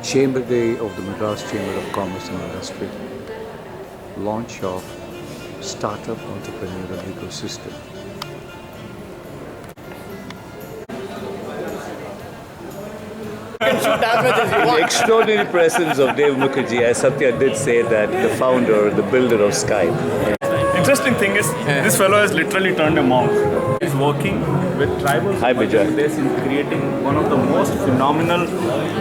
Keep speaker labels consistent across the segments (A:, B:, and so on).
A: Chamber Day of the Madras Chamber of Commerce and Industry, launch of Startup Entrepreneurial Ecosystem.
B: The extraordinary presence of Dave Mukherjee, as Satya did say, that the founder, the builder of Skype.
C: Interesting thing is, this fellow has literally turned a monk. He's working with tribal days in creating one of the most phenomenal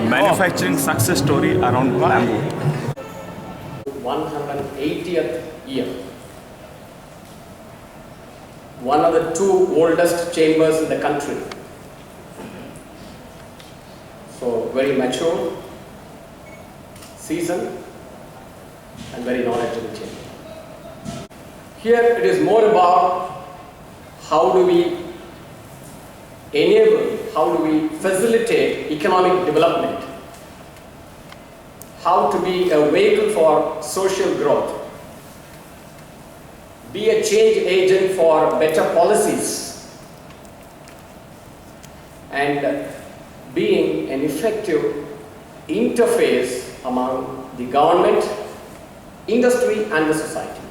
C: manufacturing success story around bamboo.
D: 180th year. One of the two oldest chambers in the country. So very mature, seasoned, and very knowledgeable chamber. Here it is more about how do we enable, how do we facilitate economic development, how to be a vehicle for social growth, be a change agent for better policies, and being an effective interface among the government, industry, and the society.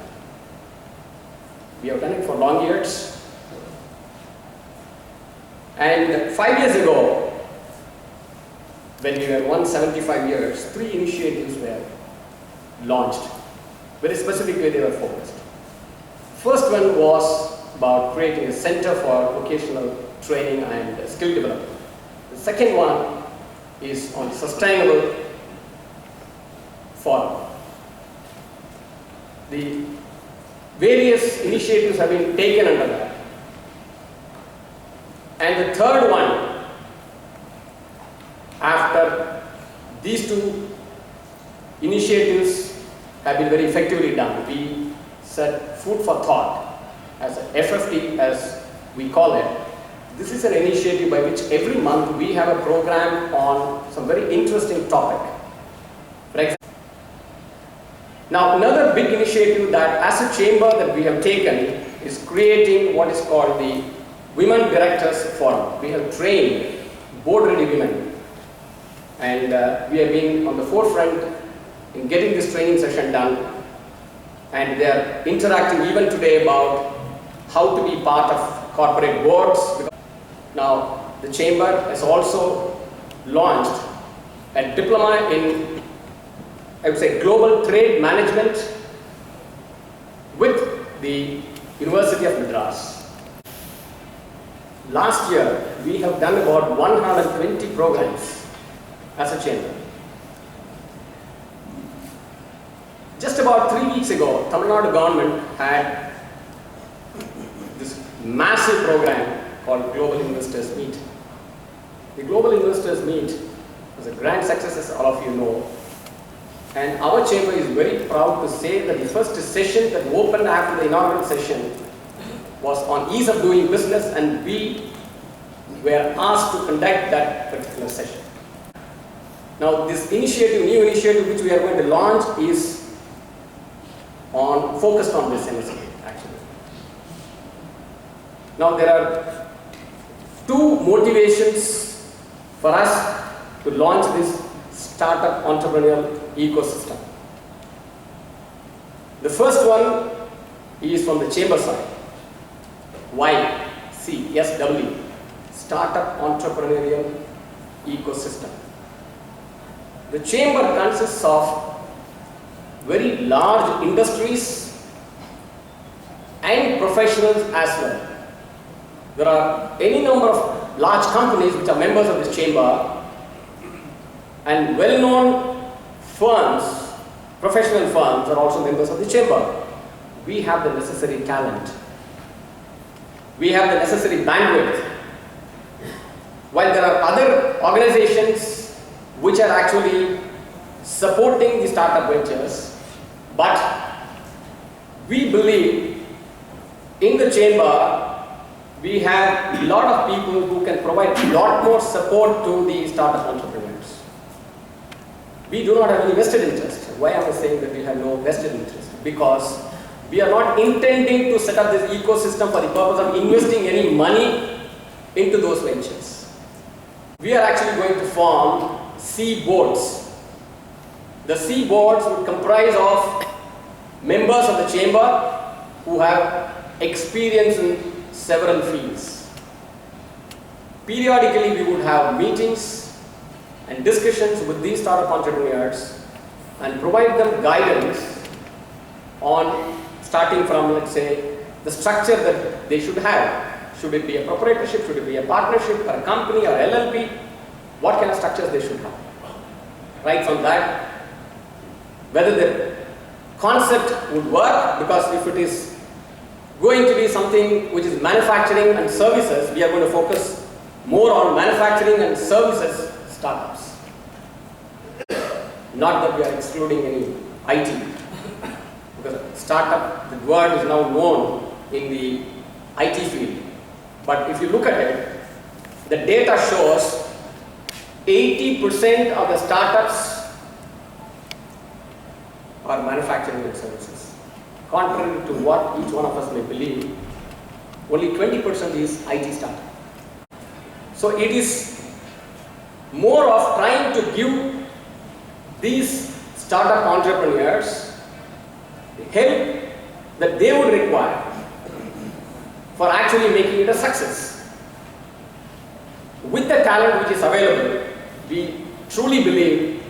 D: We have done it for long years. And 5 years ago, when we were 175 years, 3 initiatives were launched. Very specifically, they were focused. First one was about creating a center for vocational training and skill development. The second one is on sustainable farming. The various initiatives have been taken under that. And the third one, after these two initiatives have been very effectively done, we set food for thought as a FFT, as we call it. This is an initiative by which every month we have a program on some very interesting topic. For example, now another big initiative that as a chamber that we have taken is creating what is called the Women Directors Forum. We have trained board-ready women, and we have been on the forefront in getting this training session done, and they are interacting even today about how to be part of corporate boards. Now, the chamber has also launched a diploma in, I would say, global trade management with the University of Madras. Last year, we have done about 120 programs as a chamber. Just about 3 weeks ago, Tamil Nadu government had this massive program called Global Investors Meet. The Global Investors Meet was a grand success, as all of you know. And our chamber is very proud to say that the first session that opened after the inaugural session was on ease of doing business, and we were asked to conduct that particular session. Now this initiative, new initiative which we are going to launch is focused on this initiative actually. Now there are 2 motivations for us to launch this Startup Entrepreneurial Ecosystem. The first one is from the chamber side. YCSW, Startup Entrepreneurial Ecosystem. The chamber consists of very large industries and professionals as well. There are any number of large companies which are members of this chamber, and well-known firms, professional firms, are also members of the chamber. We have the necessary talent. We have the necessary bandwidth. While there are other organizations which are actually supporting the startup ventures, but we believe in the chamber we have a lot of people who can provide a lot more support to the startup entrepreneurs. We do not have any vested interest. Why am I saying that we have no vested interest? Because we are not intending to set up this ecosystem for the purpose of investing any money into those ventures. We are actually going to form C boards The C boards would comprise of members of the chamber who have experience in several fields. Periodically, we would have meetings and discussions with these startup entrepreneurs and provide them guidance on starting from, let's say, the structure that they should have. Should it be a proprietorship? Should it be a partnership or a company or LLP? What kind of structures they should have? Right from that, whether the concept would work, because if it is going to be something which is manufacturing and services, we are going to focus more on manufacturing and services startups. Not that we are excluding any IT, because startup, the word is now known in the IT field. But if you look at it, the data shows 80% of the startups are manufacturing and services. Contrary to what each one of us may believe, only 20% is IT startup. So it is more of trying to give these startup entrepreneurs the help that they would require for actually making it a success. With the talent which is available, we truly believe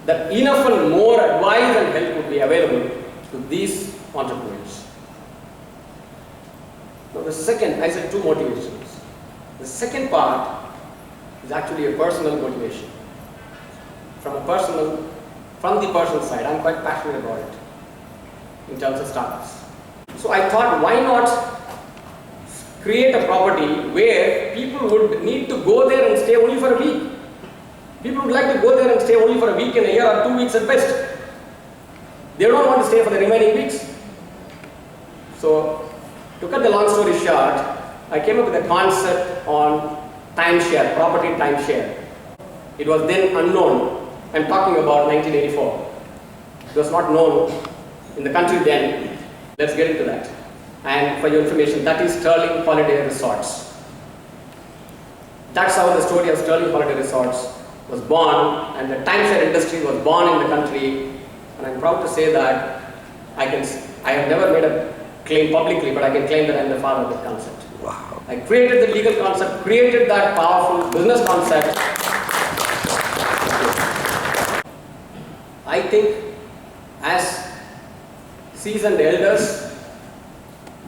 D: that enough and more advice and help would be available to these entrepreneurs. Now the second, I said two motivations. The second part is actually a personal motivation. From the personal side, I'm quite passionate about it in terms of startups. So I thought, why not create a property where people would need to go there and stay only for a week. People would like to go there and stay only for a week in a year or 2 weeks at best. They don't want to stay for the remaining weeks. So, to cut the long story short, I came up with a concept on timeshare, property timeshare. It was then unknown. I'm talking about 1984. It was not known in the country then. Let's get into that. And for your information, that is Sterling Holiday Resorts. That's how the story of Sterling Holiday Resorts was born, and the timeshare industry was born in the country. And I'm proud to say that I have never made a claim publicly, but I can claim that I'm the father of that concept.
A: Wow.
D: I created the legal concept, created that powerful business concept. I think as seasoned elders,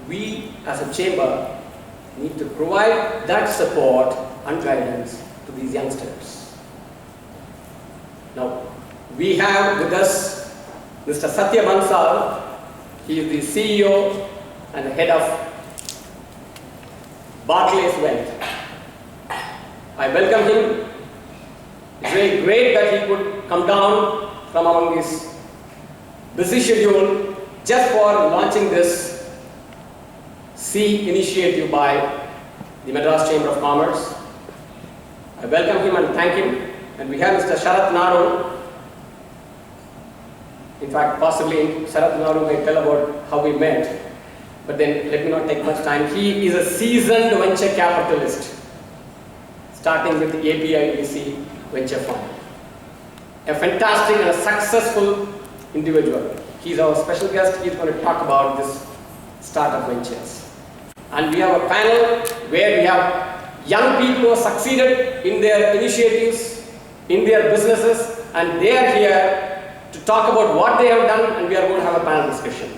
D: we as a chamber need to provide that support and guidance to these youngsters. Now, we have with us Mr. Satya Bansal. He is the CEO and the head of Barclays Wealth. I welcome him. It's really great that he could come down from among his busy schedule just for launching this C initiative by the Madras Chamber of Commerce. I welcome him and thank him. And we have Mr. Sharath Naru. In fact, possibly Sharath Naru may tell about how we met. But then let me not take much time. He is a seasoned venture capitalist, starting with the APIDC Venture Fund. A fantastic and a successful individual. He's our special guest. He's going to talk about this startup ventures. And we have a panel where we have young people who have succeeded in their initiatives, in their businesses, and they are here to talk about what they have done, and we are going to have a panel discussion.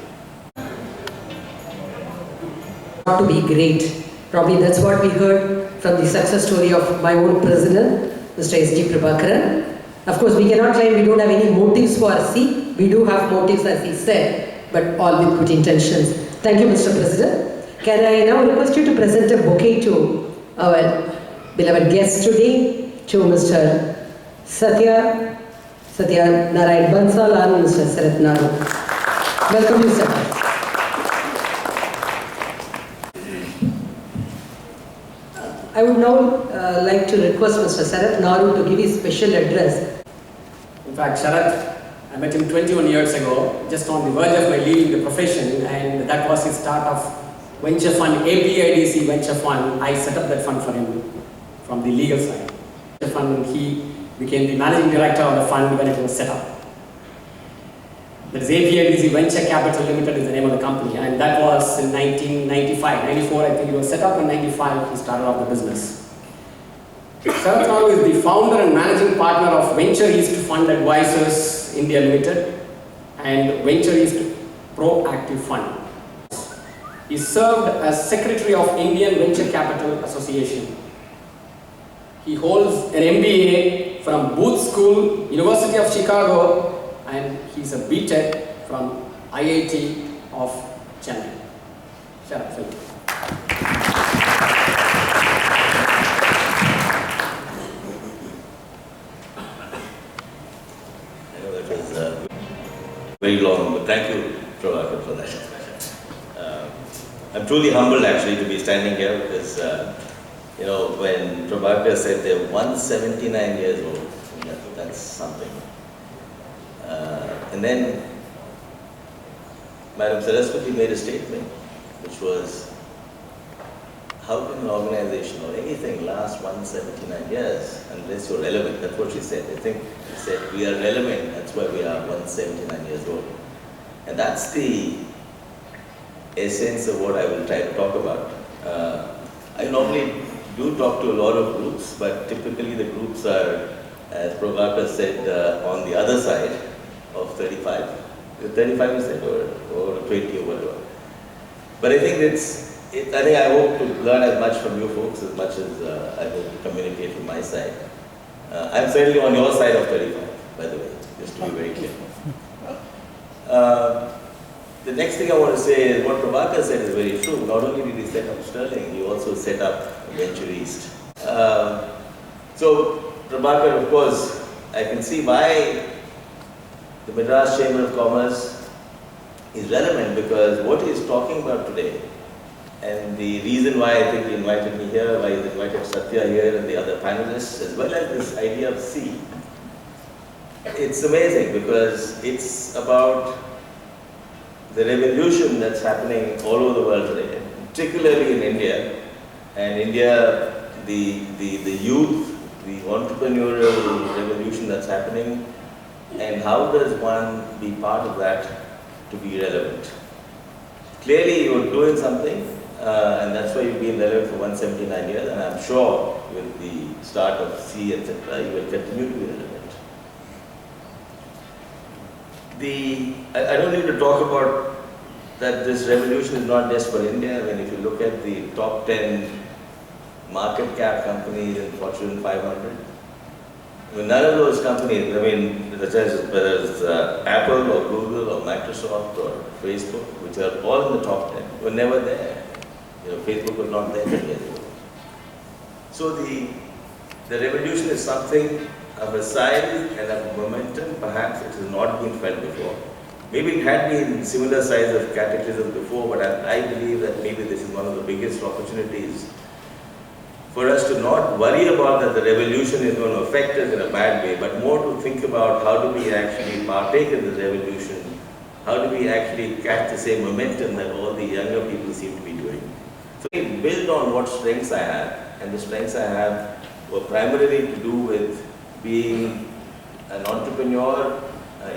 E: To be great. Probably that's what we heard from the success story of my own president, Mr. S.G. Prabhakaran. Of course, we cannot claim we don't have any motives for C. We do have motives, as he said, but all with good intentions. Thank you, Mr. President. Can I now request you to present a bouquet to our beloved guest today, to Mr. Satya Narayan Bansal and Mr. Sharath Naru. Welcome you, sir. I would now like to request Mr. Sharath Naru to give his special address.
D: In fact, Sharath, I met him 21 years ago, just on the verge of my leaving the profession, and that was his start of venture fund, APIDC Venture Fund. I set up that fund for him from the legal side. The fund, he became the managing director of the fund when it was set up. That is APIDC Venture Capital Limited is the name of the company, and that was in 1995. 94, I think it was set up in 95, he started off the business. Sarath Rao is the founder and managing partner of Venture East Fund Advisors India Limited and Venture East Proactive Fund. He served as Secretary of Indian Venture Capital Association. He holds an MBA from Booth School, University of Chicago, and he's a BTech from IIT of Chennai. Sharath, Phil.
F: I know that was very long, but thank you, Prabhakar, for that. I'm truly humbled actually to be standing here because, when Prabhakar said they're 179 years old, that's something. And then Madam Saraswati made a statement which was, how can an organization or anything last 179 years unless you're relevant? That's what she said. I think she said, we are relevant, that's why we are 179 years old. And that's the essence of what I will try to talk about. I normally do talk to a lot of groups, but typically the groups are, as Prabhakar said, on the other side of 35. 35 you said, or 20 or whatever. But I think I hope to learn as much from you folks as much as I hope to communicate from my side. I'm certainly on your side of 35, by the way, just to be very clear. The next thing I want to say is what Prabhakar said is very true. Not only did he set up Sterling, he also set up Venture East. So Prabhakar, of course, I can see why the Madras Chamber of Commerce is relevant, because what he is talking about today, and the reason why I think he invited me here, why he invited Satya here and the other panelists, as well as this idea of C, it's amazing because it's about the revolution that's happening all over the world today, particularly in India. And India, the youth, the entrepreneurial revolution that's happening, and how does one be part of that to be relevant? Clearly you're doing something, and that's why you've been relevant for 179 years, and I'm sure with the start of C, etc., you will continue to be relevant. I don't need to talk about that this revolution is not just for India. I mean, if you look at the top 10 market cap companies in Fortune 500, I mean, none of those companies, I mean, whether it's Apple or Google or Microsoft or Facebook, which are all in the top 10, were never there. Facebook was not there 10 years ago. So the revolution is something of a size and of momentum, perhaps it has not been felt before. Maybe it had been similar size of cataclysm before, but I believe that maybe this is one of the biggest opportunities for us to not worry about that the revolution is going to affect us in a bad way, but more to think about how do we actually partake in the revolution, how do we actually catch the same momentum that all the younger people seem to be doing. So we build on what strengths I have, and the strengths I have were primarily to do with being an entrepreneur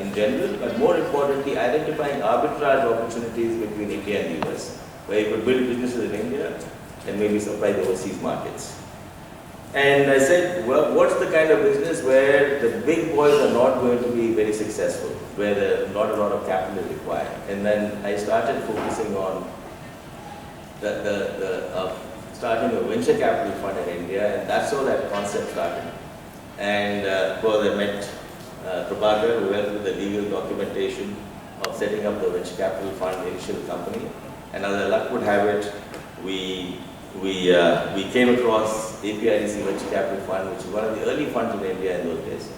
F: in general, but more importantly, identifying arbitrage opportunities between India and the US, where you could build businesses in India and maybe supply the overseas markets. And I said, well, what's the kind of business where the big boys are not going to be very successful, where there's not a lot of capital is required? And then I started focusing on starting a venture capital fund in India, and that's how that concept started. And of course, I met Prabhakar, who helped with the legal documentation of setting up the venture capital fund initial company. And as luck would have it, we came across APIDC Venture Capital Fund, which is one of the early funds in India in those days,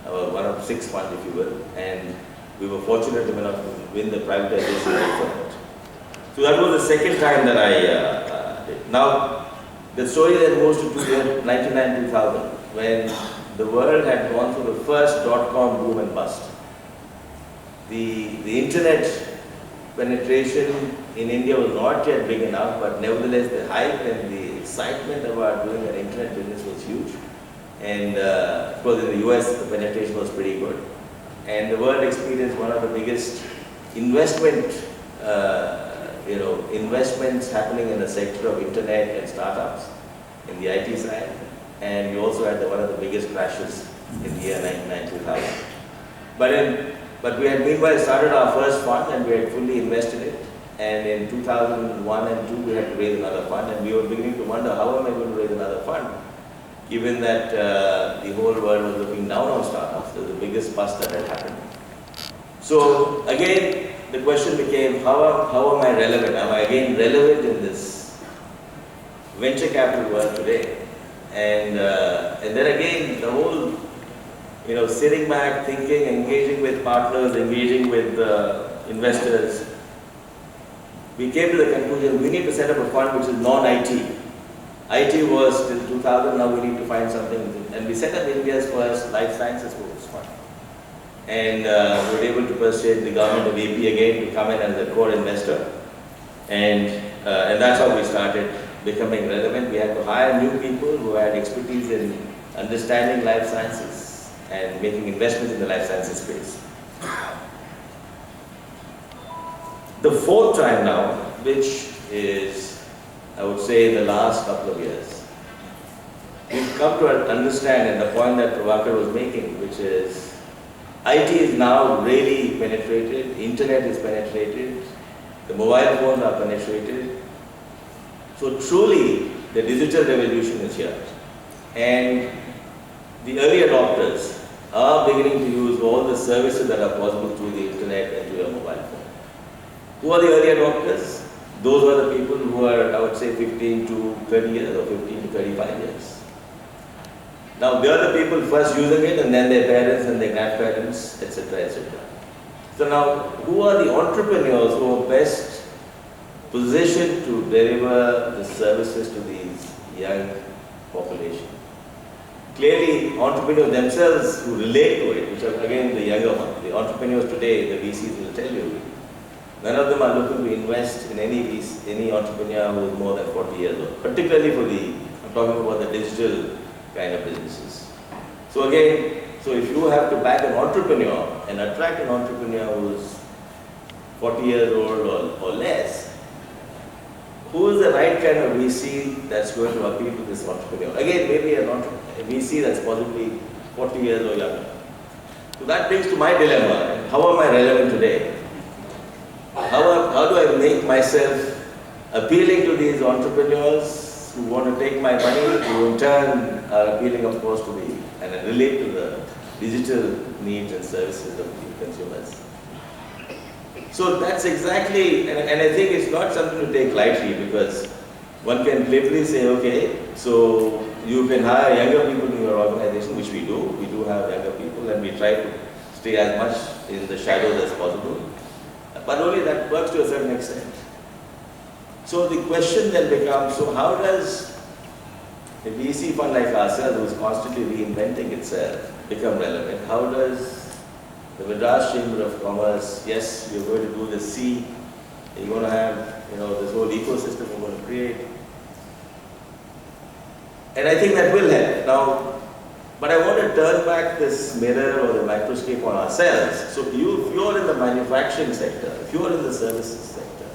F: one of 6 funds, if you will. And we were fortunate enough to win the privatization for it. So that was the second time that I did. Now, the story then goes to 1999-2000, when the world had gone through the first dot-com boom and bust. The internet penetration in India was not yet big enough, but nevertheless the hype and the excitement about doing an internet business was huge. And of course in the US the penetration was pretty good. and the world experienced one of the biggest investments happening in the sector of internet and startups in the IT side, and we also had one of the biggest crashes in the year 1999-2000. But we had meanwhile started our first fund and we had fully invested it. And in 2001 and 2 we had to raise another fund, and we were beginning to wonder, how am I going to raise another fund, given that the whole world was looking down on startups. It was the biggest bust that had happened. So again, the question became, how am I relevant? Am I again relevant in this venture capital world today? And then again, the whole, sitting back, thinking, engaging with partners, engaging with investors, we came to the conclusion we need to set up a fund which is non-IT. IT was till 2000, now we need to find something. And we set up India's first life sciences focused fund. And we were able to persuade the government of AP again to come in as a core investor. And that's how we started becoming relevant. We had to hire new people who had expertise in understanding life sciences and making investments in the life sciences space. The fourth time now, which is, I would say, in the last couple of years, we've come to understand, and the point that Prabhakar was making, which is IT is now really penetrated, internet is penetrated, the mobile phones are penetrated. So truly, the digital revolution is here. And the early adopters are beginning to use all the services that are possible through the internet and through your mobile phone. Who are the early adopters? Those are the people who are, I would say, 15 to 30 years or 15 to 35 years. Now, they are the people first using it, and then their parents and their grandparents, etc., etc. So now, who are the entrepreneurs who are best positioned to deliver the services to these young population? Clearly, entrepreneurs themselves who relate to it, which are again the younger ones, the entrepreneurs today, the VCs will tell you, none of them are looking to invest in any entrepreneur who is more than 40 years old, particularly for I'm talking about the digital kind of businesses. So again, if you have to back an entrepreneur and attract an entrepreneur who is 40 years old or less, who is the right kind of VC that's going to appeal to this entrepreneur? Again, maybe a VC that's possibly 40 years or younger. So that brings to my dilemma. How am I relevant today? How do I make myself appealing to these entrepreneurs who want to take my money, who in turn are appealing, of course, to me and relate to the digital needs and services of the consumers? So that's exactly, and I think it's not something to take lightly, because one can clearly say, okay, so you can hire younger people in your organization, which we do. We do have younger people, and we try to stay as much in the shadows as possible. But only that works to a certain extent. So the question then becomes, so how does a VC fund like ourselves, who is constantly reinventing itself, become relevant? How does the Madras Chamber of Commerce, yes, you're going to do the C, you're going to have this whole ecosystem we're going to create. And I think that will help. Now, but I want to turn back this mirror or the microscope on ourselves. So if you're in the manufacturing sector, if you're in the services sector,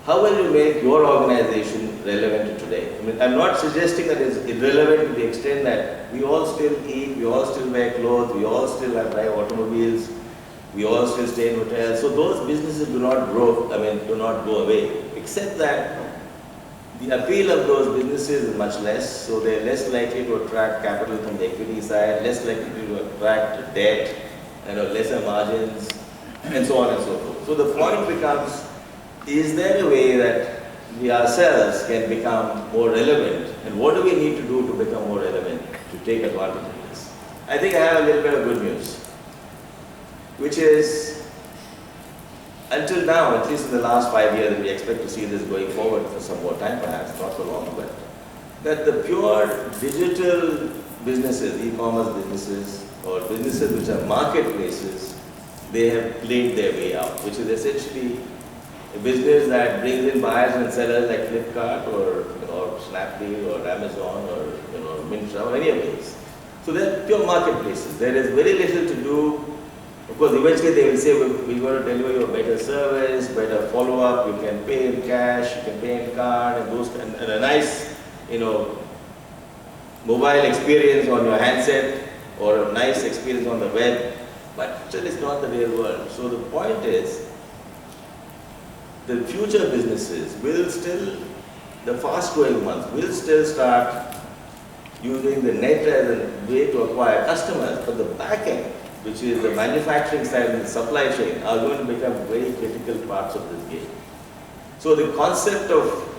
F: how will you make your organization relevant to today? I mean, I'm not suggesting that it's irrelevant to the extent that we all still eat, we all still wear clothes, we all still drive automobiles, we all still stay in hotels. So those businesses do not go away, except that the appeal of those businesses is much less, so they're less likely to attract capital from the equity side, less likely to attract debt, lesser margins, and so on and so forth. So the point becomes, is there a way that we ourselves can become more relevant, and what do we need to do to become more relevant to take advantage of this? I think I have a little bit of good news, which is, until now, at least in the last 5 years, and we expect to see this going forward for some more time perhaps, not for long, but that the pure digital businesses, e-commerce businesses, or businesses which are marketplaces, they have played their way out, which is essentially a business that brings in buyers and sellers like Flipkart or Snapdeal or Amazon or Myntra or any of these. So they're pure marketplaces. There is very little to do. Of course, eventually they will say, we're going to deliver you a better service, better follow-up, you can pay in cash, you can pay in card, and those and a nice, mobile experience on your handset, or a nice experience on the web, but still it's not the real world. So the point is, the future businesses will still, the fast-growing ones, will still start using the net as a way to acquire customers, but the back end, which is the manufacturing side and the supply chain, are going to become very critical parts of this game. So the concept of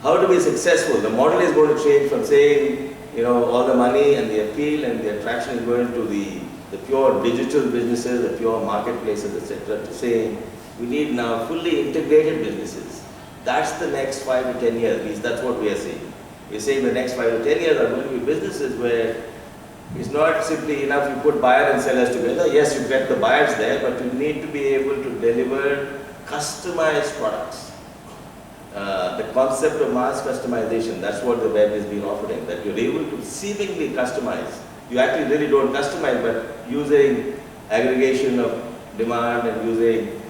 F: how to be successful, the model is going to change from saying, all the money and the appeal and the attraction is going to the pure digital businesses, the pure marketplaces, etc., to saying we need now fully integrated businesses. That's the next 5 to 10 years, at least that's what we are seeing. We're saying the next 5 to 10 years are going to be businesses where it's not simply enough you put buyer and sellers together. Yes, you get the buyers there, but you need to be able to deliver customized products. The concept of mass customization, that's what the web has been offering, that you're able to seemingly customize. You actually really don't customize, but using aggregation of demand and using,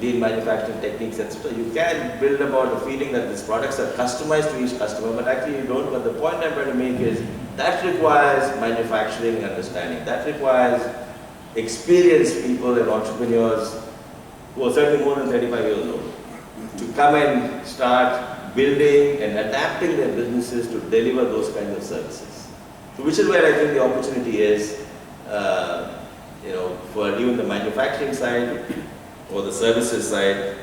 F: lean manufacturing techniques, etc., you can build about the feeling that these products are customized to each customer, but actually you don't. But the point I'm trying to make is that requires manufacturing understanding. That requires experienced people and entrepreneurs who are certainly more than 35 years old to come and start building and adapting their businesses to deliver those kinds of services. So which is where I think the opportunity is, for even the manufacturing side or the services side.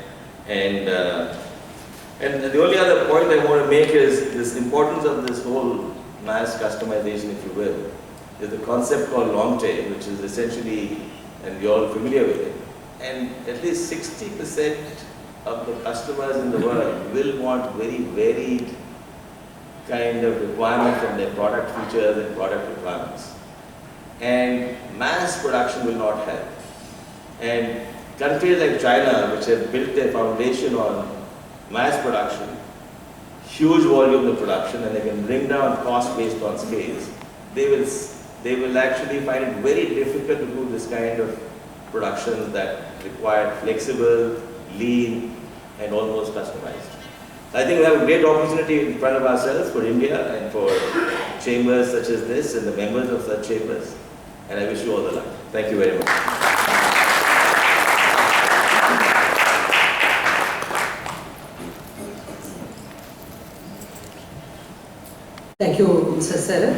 F: And the only other point I want to make is this importance of this whole mass customization, if you will, is the concept called long tail, which is essentially, and you're all familiar with it, and at least 60% of the customers in the world will want very varied kind of requirement from their product features and product requirements. And mass production will not help. And countries like China, which have built their foundation on mass production, huge volume of production, and they can bring down cost based on scales, they will actually find it very difficult to do this kind of production that require flexible, lean, and almost customized. I think we have a great opportunity in front of ourselves for India and for chambers such as this and the members of such chambers. And I wish you all the luck. Thank you very much.
E: Thank you, Mr. Sarath.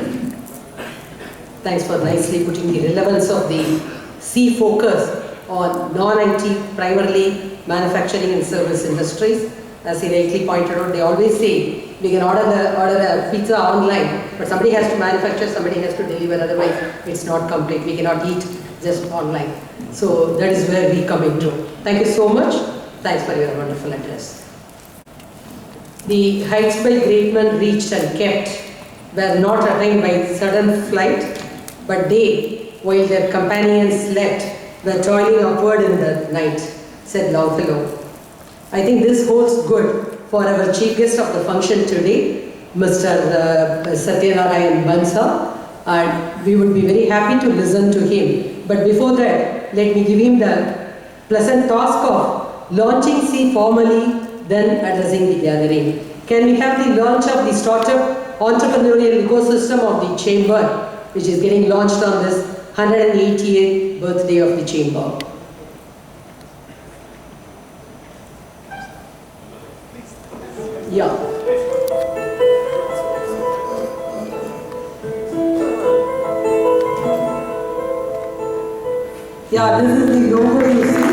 E: Thanks for nicely putting the relevance of the C focus on non-IT, primarily manufacturing and service industries. As he rightly pointed out, they always say we can order a pizza online, but somebody has to manufacture, somebody has to deliver, otherwise it's not complete. We cannot eat just online. So that is where we come into. Thank you so much. Thanks for your wonderful address. The heights by great men reached and kept were not attained by sudden flight, but they, while their companions slept, were toiling upward in the night, said Longfellow. I think this holds good for our chief guest of the function today, Mr. Satyanarayan Bansa, and we would be very happy to listen to him. But before that, let me give him the pleasant task of launching C formally, then addressing the gathering. Can we have the launch of the Startup Entrepreneurial Ecosystem of the Chamber, which is getting launched on this 188th birthday of the Chamber? Yeah. Yeah, this is the logo you see.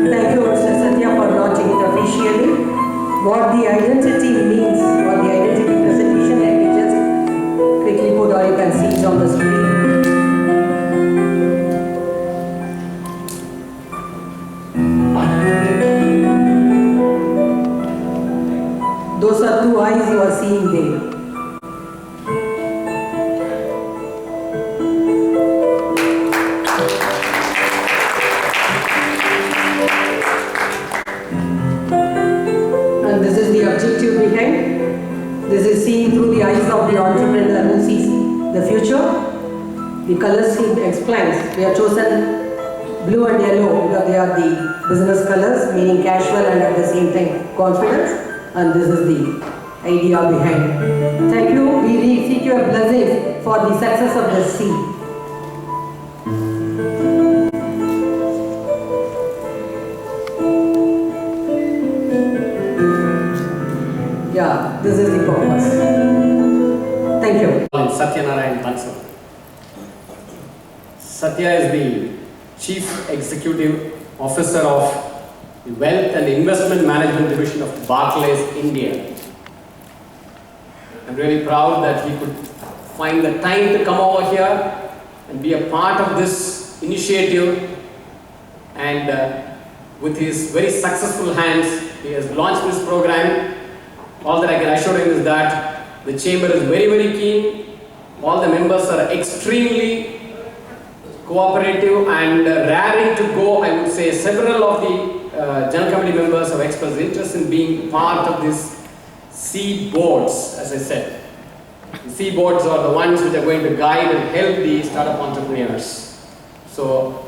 E: Thank you, Mr. Satya, for launching it officially. What the identity means, what the identity presentation, let me just quickly put, or you can see it on the screen. Those are two eyes you are seeing there. the eyes of the entrepreneur who sees the future. The colors he explains. We have chosen blue and yellow because they are the business colors, meaning casual and at the same time confidence. And this is the idea behind. Thank you. We seek your blessings for the success of the sea. Yeah, this is the purpose. Thank you.
D: Satyanarayan Bansal. Satya is the Chief Executive Officer of the Wealth and Investment Management Division of Barclays, India. I'm really proud that he could find the time to come over here and be a part of this initiative, and with his very successful hands, he has launched this program. All that I can assure him is that the chamber is very, very keen. All the members are extremely cooperative and raring to go. I would say several of the General Committee members have expressed interest in being part of this sea boards, as I said. The sea boards are the ones which are going to guide and help the startup entrepreneurs. So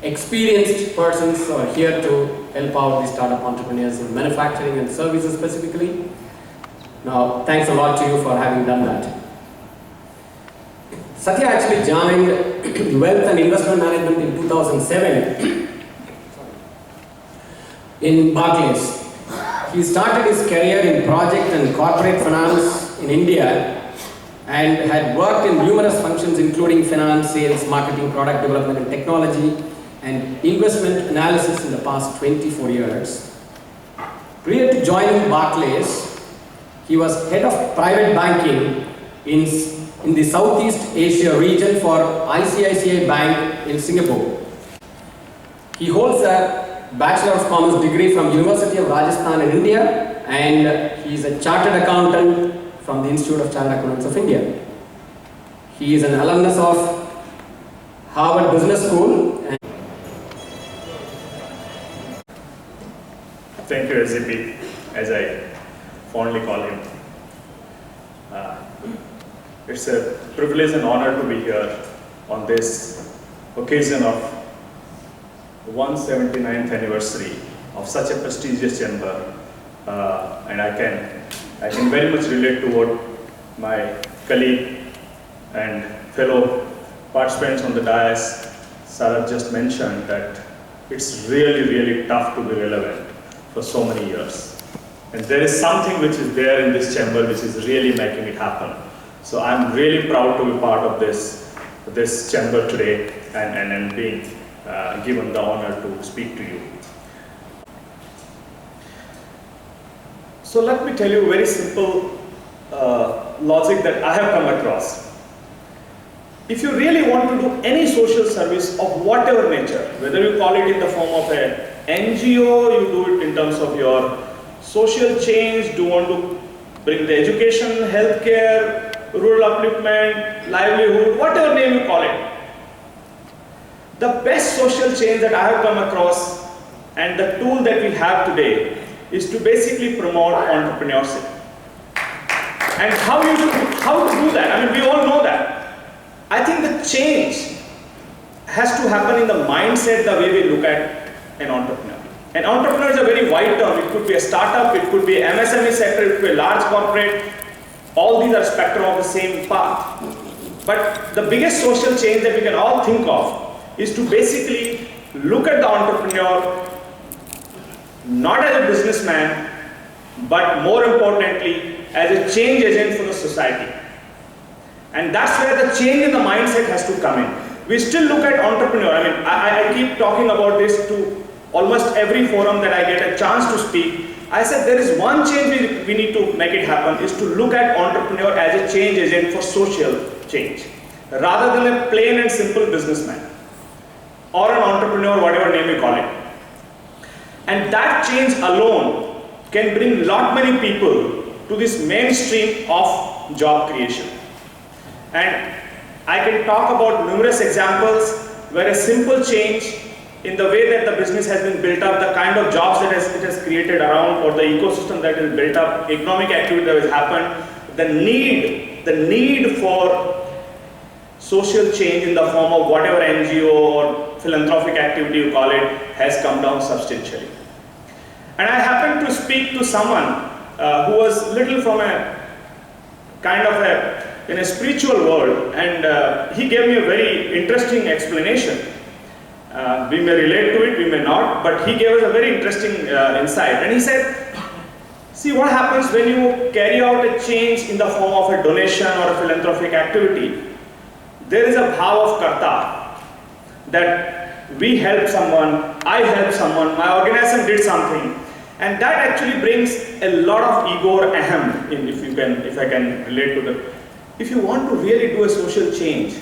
D: experienced persons are here to help out the startup entrepreneurs in manufacturing and services specifically. Now, thanks a lot to you for having done that. Satya actually joined Wealth and Investment Management in 2007 in Barclays. He started his career in project and corporate finance in India and had worked in numerous functions including finance, sales, marketing, product development and technology and investment analysis in the past 24 years. Prior to joining Barclays, he was head of private banking in the Southeast Asia region for ICICI Bank in Singapore. He holds a Bachelor of Commerce degree from University of Rajasthan in India, and he is a chartered accountant from the Institute of Chartered Accountants of India. He is an alumnus of Harvard Business School.
C: Thank you, SCP, as I fondly call him. It's a privilege and honor to be here on this occasion of the 179th anniversary of such a prestigious chamber, and I can very much relate to what my colleague and fellow participants on the dais, Sarah, just mentioned, that it's really tough to be relevant for so many years. And there is something which is there in this chamber which is really making it happen. So I'm really proud to be part of this chamber today and being given the honor to speak to you. So let me tell you a very simple logic that I have come across. If you really want to do any social service of whatever nature, whether you call it in the form of an NGO, you do it in terms of your social change, do you want to bring the education, healthcare, rural upliftment, livelihood, whatever name you call it. The best social change that I have come across and the tool that we have today is to basically promote entrepreneurship. And how to do that? I mean, we all know that. I think the change has to happen in the mindset, the way we look at an entrepreneur. An entrepreneur is a very wide term. It could be a startup, it could be MSME sector, it could be a large corporate. All these are spectrum of the same path. But the biggest social change that we can all think of is to basically look at the entrepreneur not as a businessman, but more importantly, as a change agent for the society. And that's where the change in the mindset has to come in. We still look at entrepreneur. I mean, I keep talking about this to almost every forum that I get a chance to speak. I said there is one change we need to make it happen, is to look at entrepreneur as a change agent for social change, rather than a plain and simple businessman or an entrepreneur, whatever name you call it. And that change alone can bring lot many people to this mainstream of job creation. And I can talk about numerous examples where a simple change in the way that the business has been built up, the kind of jobs that it has created around, or the ecosystem that is built up, economic activity that has happened, the need for social change in the form of whatever NGO or philanthropic activity you call it has come down substantially. And I happened to speak to someone who was little from a kind of in a spiritual world, and he gave me a very interesting explanation. We may relate to it, we may not, but he gave us a very interesting insight. And he said, see what happens when you carry out a change in the form of a donation or a philanthropic activity. There is a bhav of karta, that we help someone, I help someone, my organization did something, and that actually brings a lot of ego or ahem, if I can relate to that. If you want to really do a social change,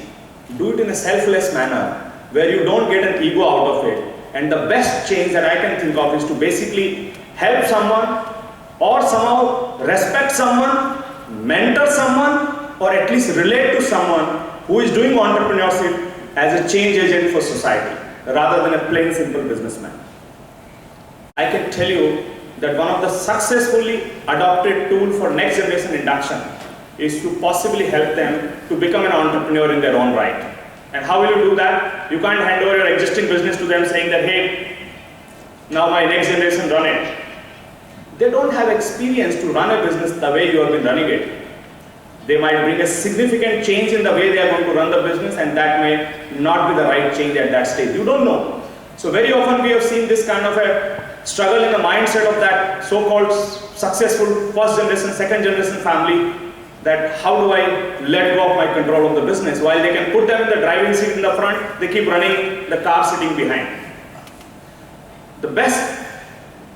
C: do it in a selfless manner, where you don't get an ego out of it. And the best change that I can think of is to basically help someone, or somehow respect someone, mentor someone, or at least relate to someone who is doing entrepreneurship as a change agent for society, rather than a plain simple businessman. I can tell you that one of the successfully adopted tools for next generation induction is to possibly help them to become an entrepreneur in their own right. And how will you do that? You can't hand over your existing business to them saying that, hey, now my next generation run it. They don't have experience to run a business the way you have been running it. They might bring a significant change in the way they are going to run the business, and that may not be the right change at that stage. You don't know. So very often we have seen this kind of a struggle in the mindset of that so-called successful first generation, second generation family, that how do I let go of my control of the business? While they can put them in the driving seat in the front, they keep running the car sitting behind. The best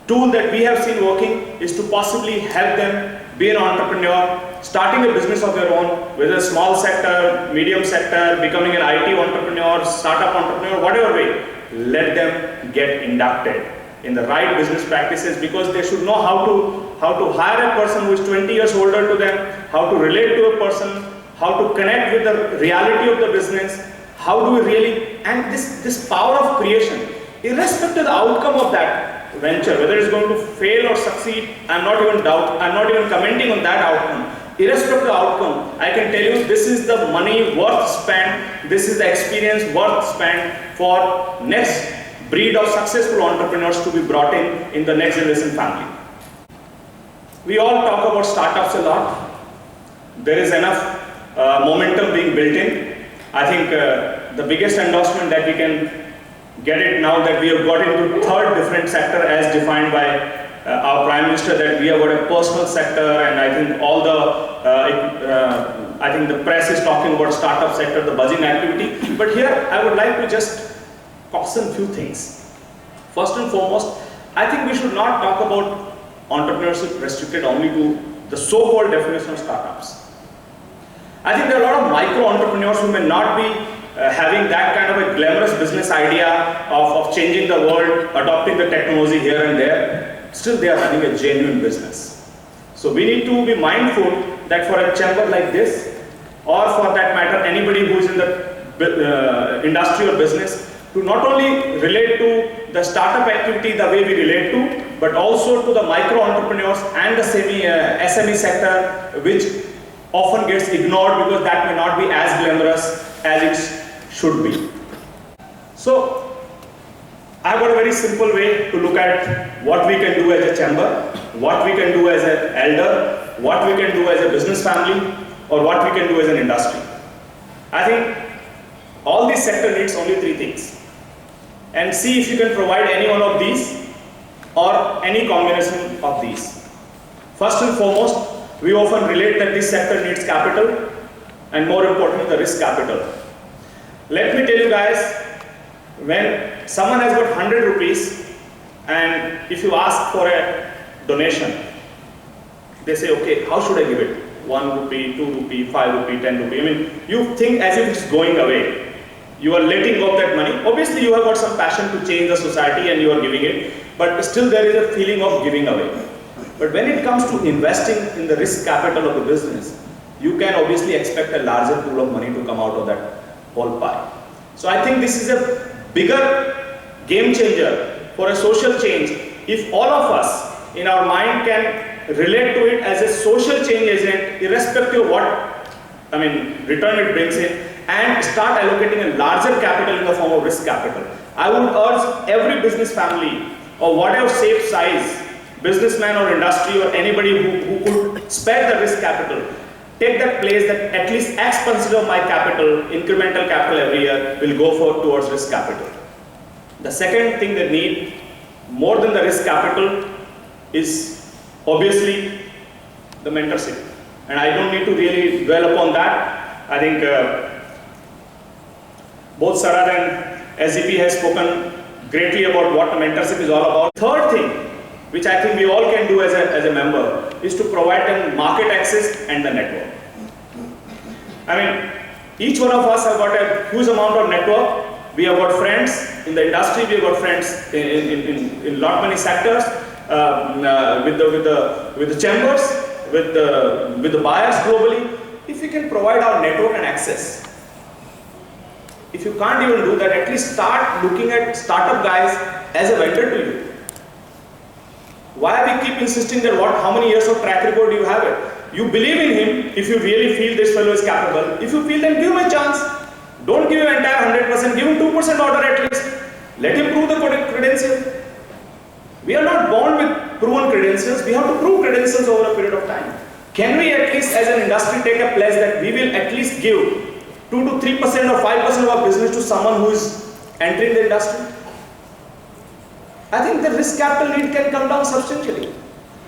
C: tool that we have seen working is to possibly help them be an entrepreneur, starting a business of their own, whether a small sector, medium sector, becoming an IT entrepreneur, startup entrepreneur, whatever way. Let them get inducted in the right business practices, because they should know how to hire a person who is 20 years older to them, how to relate to a person, how to connect with the reality of the business, how do we really, and this power of creation, irrespective of the outcome of that venture, whether it's going to fail or succeed, I'm not even commenting on that outcome. Irrespective of the outcome, I can tell you this is the money worth spent, this is the experience worth spent for next breed of successful entrepreneurs to be brought in the next generation family. We all talk about startups a lot. There is enough momentum being built in. I think the biggest endorsement that we can get it now that we have got into third different sector as defined by our Prime Minister, that we have got a personal sector, and I think all I think the press is talking about startup sector, the buzzing activity. But here I would like to just caution few things. First and foremost, I think we should not talk about entrepreneurship restricted only to the so-called definition of startups. I think there are a lot of micro entrepreneurs who may not be having that kind of a glamorous business idea of changing the world, adopting the technology here and there. Still they are running a genuine business. So we need to be mindful that for a chamber like this, or for that matter anybody who is in the industry or business, to not only relate to the startup activity the way we relate to, but also to the micro entrepreneurs and the SME sector, which often gets ignored because that may not be as glamorous as it should be. So I've got a very simple way to look at what we can do as a chamber, what we can do as an elder, what we can do as a business family, or what we can do as an industry. I think all this sector needs only three things. And see if you can provide any one of these or any combination of these. First and foremost, we often relate that this sector needs capital, and more importantly, the risk capital. Let me tell you guys, when someone has got 100 rupees, and if you ask for a donation, they say, okay, how should I give it? 1 rupee, 2 rupee, 5 rupee, 10 rupee. I mean, you think as if it's going away. You are letting go of that money. Obviously, you have got some passion to change the society and you are giving it, but still there is a feeling of giving away. But when it comes to investing in the risk capital of the business, you can obviously expect a larger pool of money to come out of that whole pie. So I think this is a bigger game changer for a social change if all of us in our mind can relate to it as a social change agent, irrespective of what return it brings in, and start allocating a larger capital in the form of risk capital. I would urge every business family or whatever shape, size, businessman or industry or anybody who could spare the risk capital, take that place that at least X percent of my capital, incremental capital every year, will go towards risk capital. The second thing they need, more than the risk capital, is obviously the mentorship. And I don't need to really dwell upon that. I think both Sarad and SGP has spoken greatly about what the mentorship is all about. Third thing, which I think we all can do as a member, is to provide them market access and the network. Each one of us have got a huge amount of network. We have got friends in the industry, we have got friends in lot many sectors, with the chambers, with the buyers globally. If we can provide our network and access, if you can't even do that, at least start looking at startup guys as a vendor to you. Why we keep insisting that how many years of track record do you have it? You believe in him if you really feel this fellow is capable. If you feel, then give him a chance. Don't give him entire 100%, give him 2% order at least. Let him prove the credential. We are not born with proven credentials, we have to prove credentials over a period of time. Can we at least as an industry take a pledge that we will at least give 2 to 3% or 5% of our business to someone who is entering the industry? I think the risk capital need can come down substantially.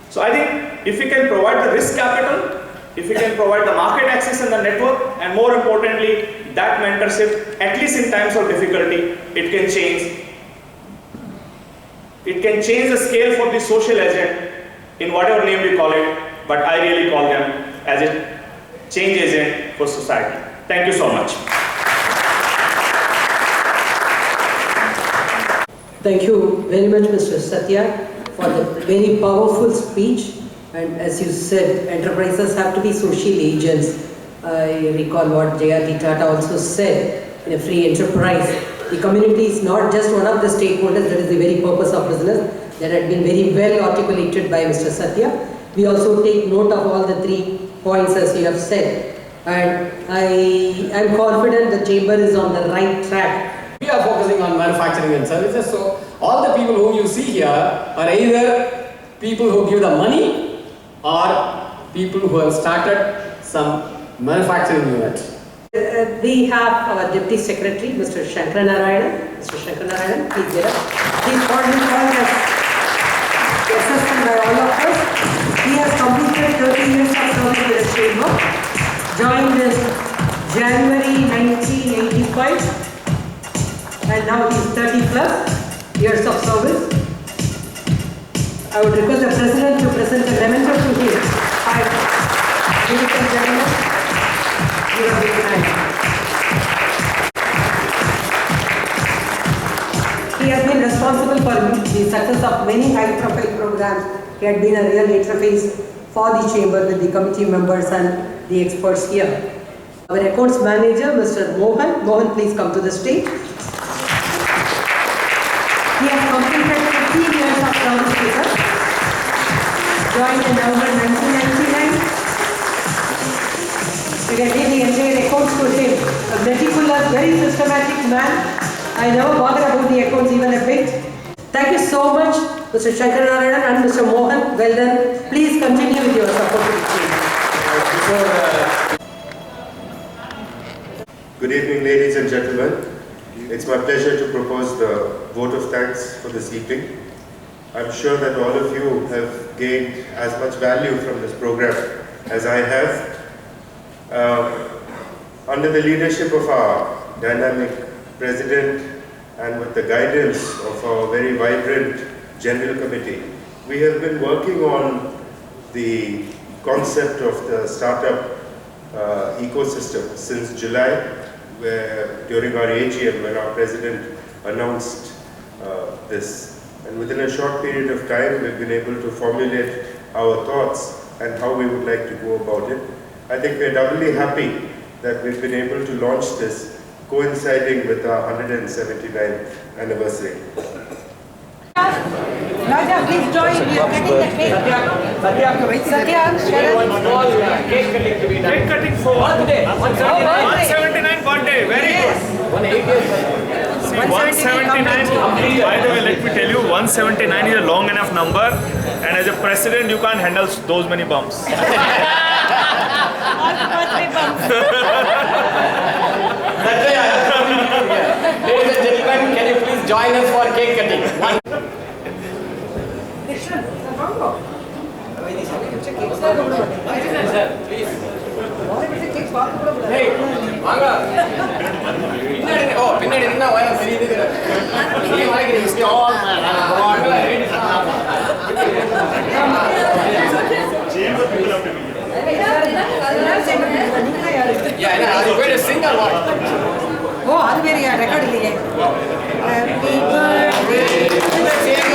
C: So I think if we can provide the risk capital, if we can provide the market access and the network, and more importantly, that mentorship, at least in times of difficulty, it can change. It can change the scale for the social agent in whatever name we call it, but I really call them as a change agent for society. Thank you so much.
E: Thank you very much, Mr. Satya, for the very powerful speech. And as you said, enterprises have to be social agents. I recall what J.R.D. Tata also said in a free enterprise. The community is not just one of the stakeholders, that is the very purpose of business. That had been very well articulated by Mr. Satya. We also take note of all the 3 points as you have said. And I am confident the chamber is on the right track.
D: We are focusing on manufacturing and services, so all the people whom you see here are either people who give the money or people who have started some manufacturing unit.
E: We have our Deputy Secretary, Mr. Shankaranarayanan. Mr. Shankaranarayanan, please get up. Please formally called as assessment by all of us. He has completed 30 years of service with the chamber. Joined in January 1985. And now he is 30 plus years of service. I would request the President to present a memento to him. Ladies and gentlemen, you have been kind. He has been responsible for the success of many high-profile programs. He had been a real interface for the chamber with the committee members and the experts here. Our accounts manager, Mr. Mohan. Mohan, please come to the stage. He has completed 15 years of service with us. Joined in November 1999. We can give the entire accounts to him. A meticulous, very systematic man. I never bother about the accounts even a bit. Thank you so much, Mr. Shankaranarayanan and Mr. Mohan. Well done. Please continue with your support to the team.
G: Good evening, ladies and gentlemen. It's my pleasure to propose the vote of thanks for this evening. I'm sure that all of you have gained as much value from this program as I have. Under the leadership of our dynamic President and with the guidance of our very vibrant General Committee, we have been working on the concept of the startup ecosystem since July, where during our AGM when our President announced this. And within a short period of time, we've been able to formulate our thoughts and how we would like to go about it. I think we're doubly happy that we've been able to launch this coinciding with our 179th anniversary.
H: Satya, please join. We are cutting the cake. Satya,
D: Small cake cutting to be done.
C: Cake cutting for
D: Birthday.
C: 179 birthday. Very good.
D: 180.
C: See, 179. By the way, let me tell you, 179 is a long enough number, and as a president, you can't handle those many bumps.
H: all the birthday bumps.
D: Ladies and gentlemen, can you please join us for cake cutting? Hey, வாங்க. பின்னாடி ஓ பின்னாடி என்ன வயசு தெரியுது. நீ வாங்கிக்கிறீங்க stall Yeah, are you going to sing or what?
H: Oh, அது வேற record இல்லையே. Happy birthday.